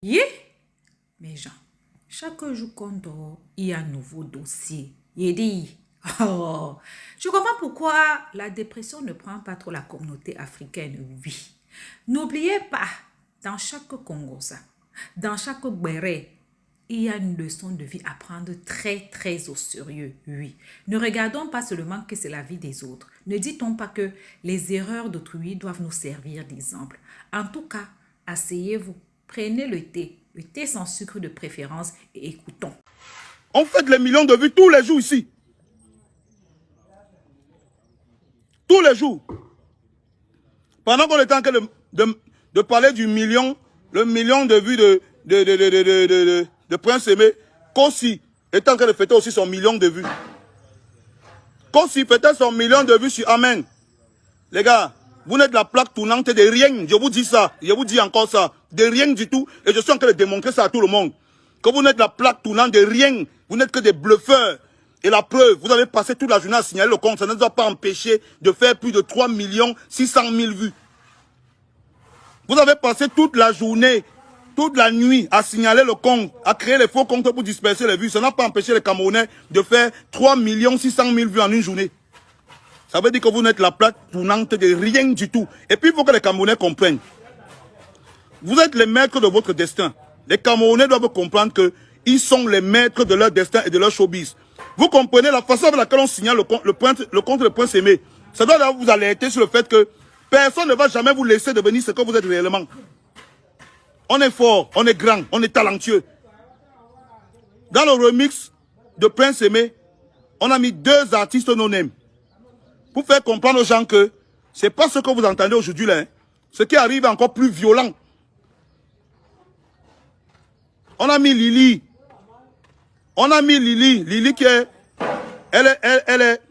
Yeah, mes gens, chaque jour qu'on dort, il y a un nouveau dossier. Il dit, oh, je comprends pourquoi la dépression ne prend pas trop la communauté africaine, oui. N'oubliez pas, dans chaque Congosa, dans chaque Béré, il y a une leçon de vie à prendre très au sérieux, oui. Ne regardons pas seulement que c'est la vie des autres. Ne dit-on pas que les erreurs d'autrui doivent nous servir d'exemple. En tout cas, asseyez-vous, prenez le thé sans sucre de préférence et écoutons. On fait les millions de vues tous les jours ici. Tous les jours. Pendant qu'on est en train de parler du million, le million de vues de Prince Aimé, Kossi est en train de fêter aussi son million de vues. Kossi fêtait son million de vues sur Amen. Les gars, vous n'êtes la plaque tournante de rien. Je vous dis ça. Je vous dis encore ça. De rien du tout. Et je suis en train de démontrer ça à tout le monde. Que vous n'êtes la plaque tournante de rien. Vous n'êtes que des bluffeurs. Et la preuve, vous avez passé toute la journée à signaler le compte. Ça ne nous a pas empêché de faire plus de 3 600 000 vues. Vous avez passé toute la journée, toute la nuit à signaler le compte, à créer les faux comptes pour disperser les vues. Ça n'a pas empêché les Camerounais de faire 3 600 000 vues en une journée. Ça veut dire que vous n'êtes la plaque tournante de rien du tout. Et puis il faut que les Camerounais comprennent. Vous êtes les maîtres de votre destin. Les Camerounais doivent comprendre qu'ils sont les maîtres de leur destin et de leur showbiz. Vous comprenez la façon avec laquelle on signale le compte de Prince Aimé. Ça doit vous alerter sur le fait que personne ne va jamais vous laisser devenir ce que vous êtes réellement. On est fort, on est grand, on est talentueux. Dans le remix de Prince Aimé, on a mis 2 artistes non-name. Pour faire comprendre aux gens que ce n'est pas ce que vous entendez aujourd'hui là. Hein. Ce qui arrive est encore plus violent. On a mis Lily. On a mis Lily. Lily qui est... Elle est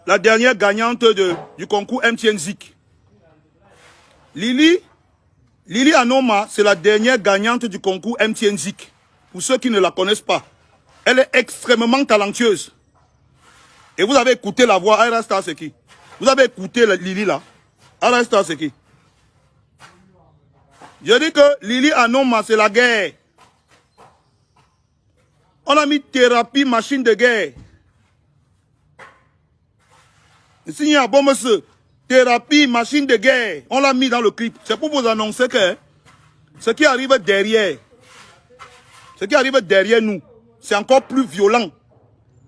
la dernière gagnante du concours MTN Zik. Lily Anoma, c'est la dernière gagnante du concours MTN Zik. Pour ceux qui ne la connaissent pas. Elle est extrêmement talentueuse. Et vous avez écouté la voix, Aira Star c'est qui? Vous avez écouté Lily là? Aira Star c'est qui? Je dis que Lily Anoma c'est la guerre. On a mis thérapie machine de guerre. Ici il y a bon monsieur. Thérapie machine de guerre. On l'a mis dans le clip. C'est pour vous annoncer que ce qui arrive derrière, nous, c'est encore plus violent.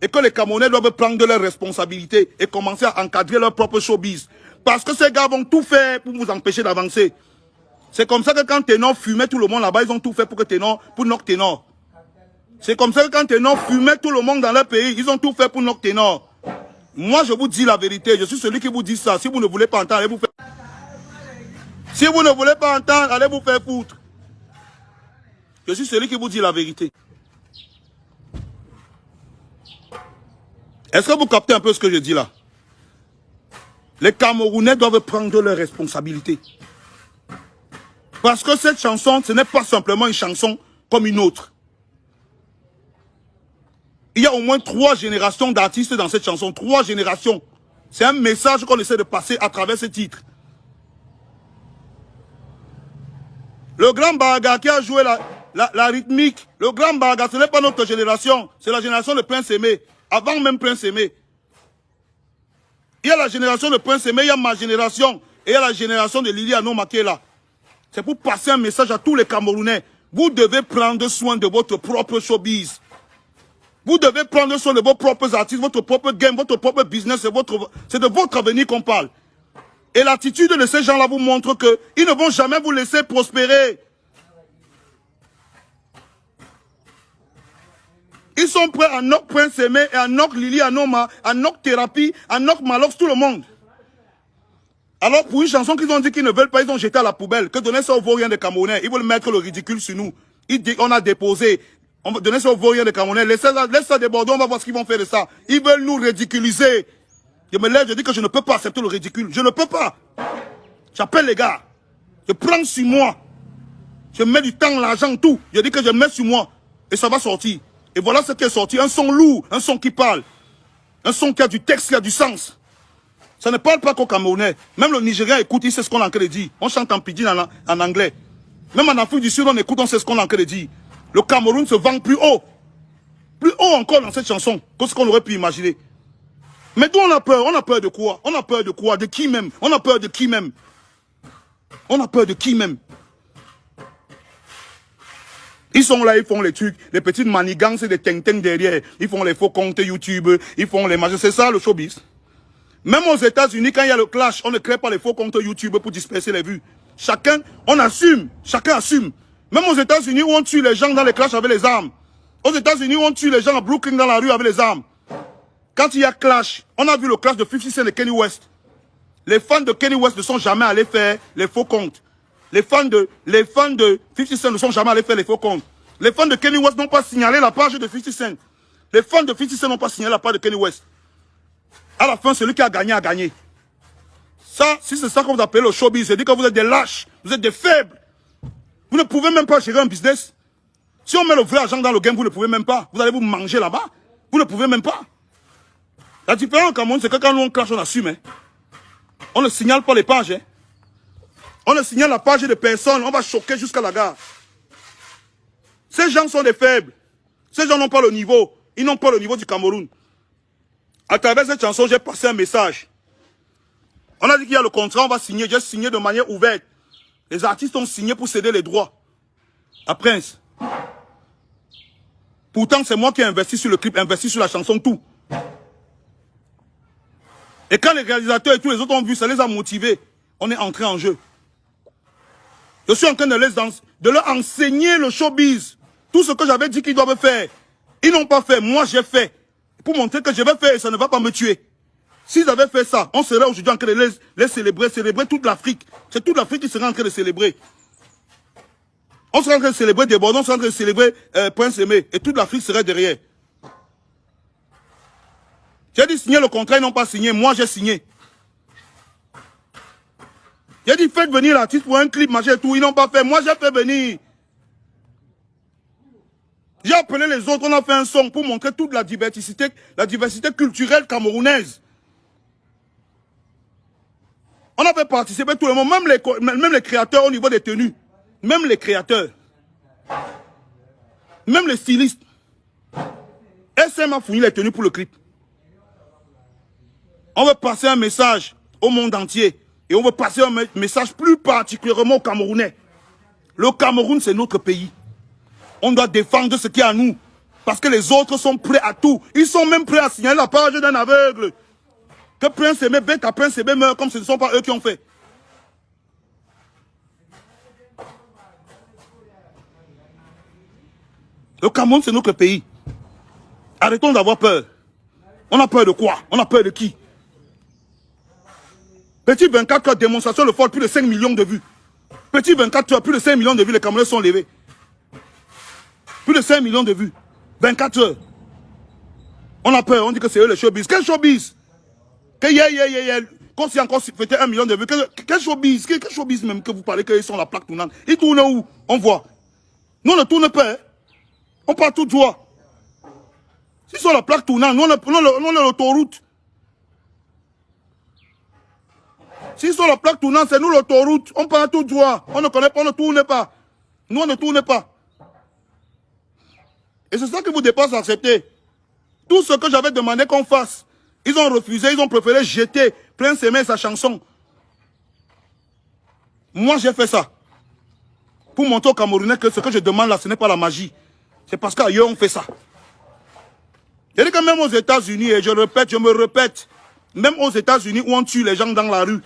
Et que les Camerounais doivent prendre leurs responsabilités et commencer à encadrer leur propre showbiz. Parce que ces gars vont tout faire pour vous empêcher d'avancer. C'est comme ça que quand Ténor fumait tout le monde là-bas, ils ont tout fait pour knock Ténor. C'est comme ça que quand Ténor fumait tout le monde dans leur pays, ils ont tout fait pour knock Ténor. Moi, je vous dis la vérité. Je suis celui qui vous dit ça. Si vous ne voulez pas entendre, allez vous faire... Si vous ne voulez pas entendre, allez vous faire foutre. Je suis celui qui vous dit la vérité. Est-ce que vous captez un peu ce que je dis là? Les Camerounais doivent prendre leurs responsabilités. Parce que cette chanson, ce n'est pas simplement une chanson comme une autre. Il y a au moins 3 générations d'artistes dans cette chanson. 3 générations. C'est un message qu'on essaie de passer à travers ce titre. Le grand Baga qui a joué la rythmique. Le grand Baga, ce n'est pas notre génération. C'est la génération de Prince Aimé. Avant même Prince Aimé. Il y a la génération de Prince Aimé, il y a ma génération. Et il y a la génération de Lily Anoma qui est là. C'est pour passer un message à tous les Camerounais. Vous devez prendre soin de votre propre showbiz. Vous devez prendre soin de vos propres artistes, votre propre game, votre propre business. C'est de votre avenir qu'on parle. Et l'attitude de ces gens-là vous montre qu'ils ne vont jamais vous laisser prospérer. Ils sont prêts à knock Prince Aimé et à knock Lily Anoma, à knock Thérapie, à knock Malox, tout le monde. Alors pour une chanson qu'ils ont dit qu'ils ne veulent pas, ils ont jeté à la poubelle. Que donner ça aux vauriens des Camerounais. Ils veulent mettre le ridicule sur nous. On a déposé. On va donner ça aux vauriens des Camerounais. Laisse ça déborder, on va voir ce qu'ils vont faire de ça. Ils veulent nous ridiculiser. Je me lève, je dis que je ne peux pas accepter le ridicule. Je ne peux pas. J'appelle les gars. Je prends sur moi. Je mets du temps, l'argent, tout. Je dis que je mets sur moi. Et ça va sortir. Et voilà ce qui est sorti. Un son lourd, un son qui parle. Un son qui a du texte, qui a du sens. Ça ne parle pas qu'au Camerounais. Même le Nigérien écoute, il sait ce qu'on est en train de dire. On chante en pidgin en anglais. Même en Afrique du Sud, on écoute, on sait ce qu'on est en train de dire. Le Cameroun se vend plus haut. Plus haut encore dans cette chanson que ce qu'on aurait pu imaginer. Mais d'où on a peur? On a peur de quoi? On a peur de quoi? De qui même? On a peur de qui même? On a peur de qui même? Ils sont là, ils font les trucs, les petites manigances et des ting-ting derrière. Ils font les faux comptes YouTube, ils font les machins. C'est ça le showbiz. Même aux États-Unis, quand il y a le clash, on ne crée pas les faux comptes YouTube pour disperser les vues. Chacun, on assume. Chacun assume. Même aux États-Unis où on tue les gens dans les clashs avec les armes. Aux États-Unis où on tue les gens à Brooklyn dans la rue avec les armes. Quand il y a clash, on a vu le clash de 50 Cent et Kanye West. Les fans de Kanye West ne sont jamais allés faire les faux comptes. Les fans de 50 Cent ne sont jamais allés faire les faux comptes. Les fans de Kanye West n'ont pas signalé la page de 50 Cent. Les fans de 50 Cent n'ont pas signalé la page de Kanye West. À la fin, celui qui a gagné a gagné. Ça, si c'est ça que vous appelez le showbiz, c'est dire que vous êtes des lâches, vous êtes des faibles. Vous ne pouvez même pas gérer un business. Si on met le vrai argent dans le game, vous ne pouvez même pas. Vous allez vous manger là-bas. Vous ne pouvez même pas. La différence au Cameroun, c'est que quand nous on clash, on assume. Hein. On ne signale pas les pages. Hein. On ne signale la page de personne. On va choquer jusqu'à la gare. Ces gens sont des faibles. Ces gens n'ont pas le niveau. Ils n'ont pas le niveau du Cameroun. À travers cette chanson, j'ai passé un message. On a dit qu'il y a le contrat, on va signer. J'ai signé de manière ouverte. Les artistes ont signé pour céder les droits à Prince. Pourtant, c'est moi qui ai investi sur le clip, investi sur la chanson, tout. Et quand les réalisateurs et tous les autres ont vu, ça les a motivés. On est entré en jeu. Je suis en train de leur enseigner le showbiz. Tout ce que j'avais dit qu'ils doivent faire. Ils n'ont pas fait. Moi, j'ai fait. Pour montrer que je vais faire et ça ne va pas me tuer. S'ils avaient fait ça, on serait aujourd'hui en train de les célébrer, célébrer toute l'Afrique. C'est toute l'Afrique qui serait en train de célébrer. On serait en train de célébrer des Bordeaux, on serait en train de célébrer Prince Aimé. Et toute l'Afrique serait derrière. J'ai dit signer le contrat, ils n'ont pas signé. Moi, j'ai signé. J'ai dit faites venir l'artiste pour un clip, machin et tout. Ils n'ont pas fait. Moi, j'ai fait venir. J'ai appelé les autres, on a fait un son pour montrer toute la diversité culturelle camerounaise. On a fait participer tout le monde, même les créateurs au niveau des tenues. Même les créateurs. Même les stylistes. SM a fourni les tenues pour le clip. On veut passer un message au monde entier. Et on veut passer un message plus particulièrement aux Camerounais. Le Cameroun, c'est notre pays. On doit défendre ce qui est à nous. Parce que les autres sont prêts à tout. Ils sont même prêts à signaler la page d'un aveugle. Que Prince Aimé bête à Prince Aimé meurt comme ce ne sont pas eux qui ont fait. Le Cameroun, c'est notre pays. Arrêtons d'avoir peur. On a peur de quoi? On a peur de qui? Petit 24 heures, démonstration de force, plus de 5 millions de vues. Petit 24 heures, plus de 5 millions de vues, les Camerounais sont levés. Plus de 5 millions de vues. 24 heures. On a peur, on dit que c'est eux les showbiz. Quel showbiz? Quand c'est encore fêté 1 million de vues, quel showbiz? Quel showbiz même que vous parlez qu'ils sont la plaque tournante? Ils tournent où? On voit. Nous on ne tourne pas. Hein? On part tout droit. S'ils sont la plaque tournante, nous on est l'autoroute. S'ils sont la plaque tournante, c'est nous l'autoroute. On part tout droit. On ne connaît pas, on ne tourne pas. Nous on ne tourne pas. Et c'est ça que vous dépassez à accepter. Tout ce que j'avais demandé qu'on fasse, ils ont refusé, ils ont préféré jeter Prince Aimé sa chanson. Moi, j'ai fait ça. Pour montrer aux Camerounais que ce que je demande là, ce n'est pas la magie. C'est parce qu'ailleurs, on fait ça. Je dis que même aux États-Unis, et je me répète, même aux États-Unis où on tue les gens dans la rue,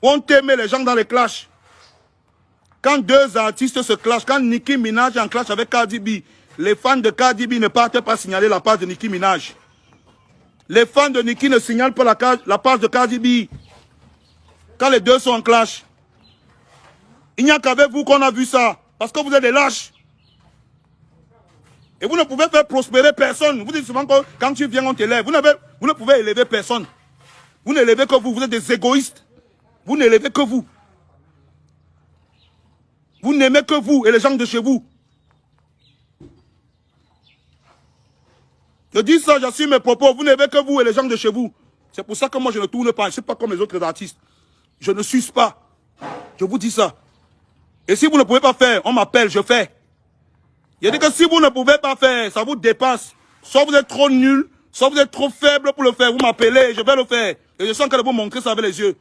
où on t'aime les gens dans les clashs, quand deux artistes se clashent, quand Nicki Minaj est en clash avec Cardi B, les fans de Cardi B ne partent pas signaler la page de Nicki Minaj. Les fans de Nicki ne signalent pas la page de Cardi B. Quand les deux sont en clash. Il n'y a qu'avec vous qu'on a vu ça. Parce que vous êtes des lâches. Et vous ne pouvez faire prospérer personne. Vous dites souvent que quand tu viens, on t'élève. Vous ne pouvez élever personne. Vous n'élevez que vous. Vous êtes des égoïstes. Vous n'élevez que vous. Vous n'aimez que vous et les gens de chez vous. Je dis ça, j'assume mes propos. Vous n'aimez que vous et les gens de chez vous. C'est pour ça que moi je ne tourne pas. Je ne suis pas comme les autres artistes. Je ne suis pas. Je vous dis ça. Et si vous ne pouvez pas faire, on m'appelle, je fais. Il dit que si vous ne pouvez pas faire, ça vous dépasse. Soit vous êtes trop nul, soit vous êtes trop faible pour le faire. Vous m'appelez, je vais le faire. Et je sens qu'elle vous montrer ça avec les yeux.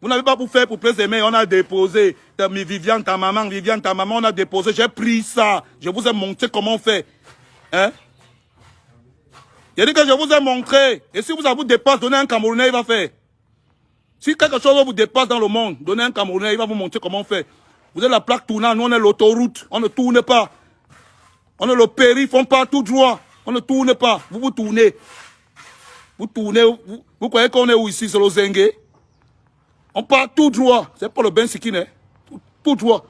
Vous n'avez pas pour faire pour plaisir, mais on a déposé. Viviane, ta maman, on a déposé. J'ai pris ça. Je vous ai montré comment on fait. Hein? Il dit que je vous ai montré. Et si vous dépasse, donnez un Camerounais, il va faire. Si quelque chose vous dépasse dans le monde, donnez un Camerounais, il va vous montrer comment on fait. Vous êtes la plaque tournante, nous on est l'autoroute. On ne tourne pas. On est le périph', on part tout droit. On ne tourne pas. Vous tournez. Vous tournez. Vous croyez qu'on est où ici, c'est le Zengue? On part tout droit. C'est pas le Ben Sikine. Tout droit.